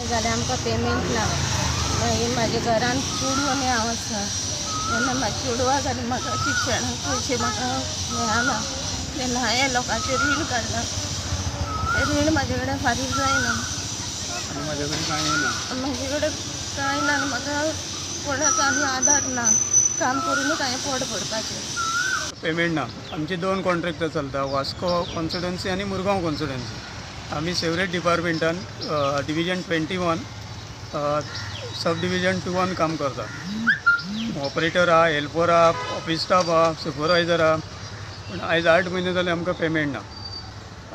जाल्यार आमकां पेमेंट ना. मागीर म्हाज्या घरान चेडूं आनी हांव आसा. तेन्ना म्हाज्या चेडवाक आनी म्हाका शिक्षणाक पयशे म्हाका मेळना. तेन्ना हांवें लोकांचें रीण काडलां. तें रीण म्हाजे कडेन फारीक जायना. म्हाजे कडेन कांय ना. म्हाजे कडेन कांय ना आनी म्हाका कोणाचो आनी आधार ना. काम करूनच हांवें पोट भरपाचें. पेमेंट ना. आमचे 2 कॉन्ट्रॅक्टर चलता, वास्को कॉन्स्टिट्युएन्सी आनी मुरगांव कॉन्स्टिट्युएन्सी. आमी सेवरेट डिपार्टमेंटान डिविजन 21 सब डिविजन 2 काम करता. ऑपरेटर आहा, हेल्पर आहा, ऑफिस स्टाफ आहा, सुपरवायझर आहा. पूण आयज 8 म्हयने जाले आमकां पेमेंट ना.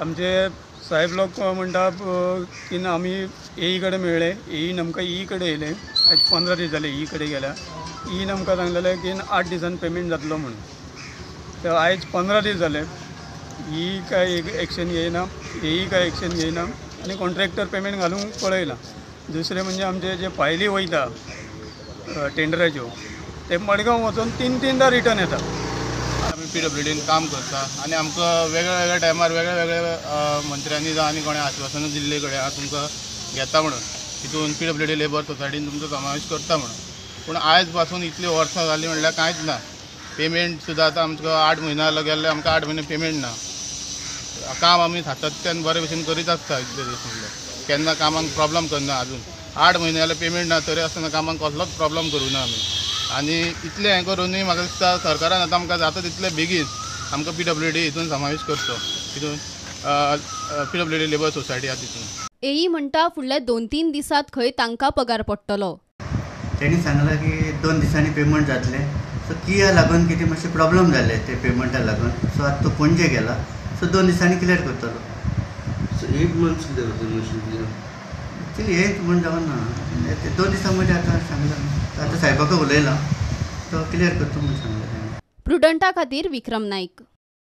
आमचे साहेब लोक म्हणटा की आमी एई कडेन मेळ्ळे, एईन आमकां ई कडेन येयले. आयज 15 दीस जाले ई कडेन गेल्या. ईन आमकां सांगलेलें की 8 दिसान पेमेंट जातलो म्हणून. तर आयज 15 दीस जाले, ई काय एक्शन घेयना, एई काय एक्शन घेयना आनी कॉन्ट्रॅक्टर पेमेंट घालूंक पळयना. दुसरें म्हणजे आमचे जे फायली वयता टेंडराच्यो ते मडगांव वचून 3-3दा रिटर्न येता. आमी PWDन काम करता आनी आमकां वेगळ्या वेगळ्या टायमार वेगळ्या मंत्र्यांनी जावं आनी कोणें आश्वासनां दिल्ले कडेन हांव तुमकां घेता म्हणून हितून PWD लेबर सोसायटीन तुमचो समावेश करता म्हणून. पूण आयज पासून इतलीं वर्सां जालीं म्हणल्यार कांयच ना. पेमेंट सुद्दां आतां आमकां 8 म्हयने जाले गेल्ले आमकां 8 म्हयने पेमेंट ना. काम आमी सातत्यान बरे भशेन करीत आसता इतले दीस म्हणल्यार केन्ना कामाक प्रॉब्लम करना. अजून 8 म्हयने जाले पेमेंट ना तरी आसतना कामाक कसलोच प्रॉब्लम करूना आमी. आनी इतलें हें करूनय म्हाका दिसता सरकारान आतां आमकां जाता तितले बेगीन आमकां PWD हितून समावेश करचो. हितून PWD लेबर सोसायटी आहा तितून. एई म्हणटा फुडल्या 2-3 दिसात खंय तांकां पगार पडटलो. तेणी सांगलां की 2 दिसांनी पेमेंट जातले. सो कित्याक लागून कितें मातशे प्रॉब्लम जाले ते पेमेंटाक लागून. सो आतां तो पणजे गेला. सो 2 दिसांनी क्लियर करतलो. सो 8 months कितें करतलो? एक्चुली हें म्हण जावना. ते 2 दिसां मदीं आतां सांगलां. आतां साहेबाक उलयलां तो क्लियर करता म्हूण सांगलें. प्रुडंटा खातीर विक्रम नाईक.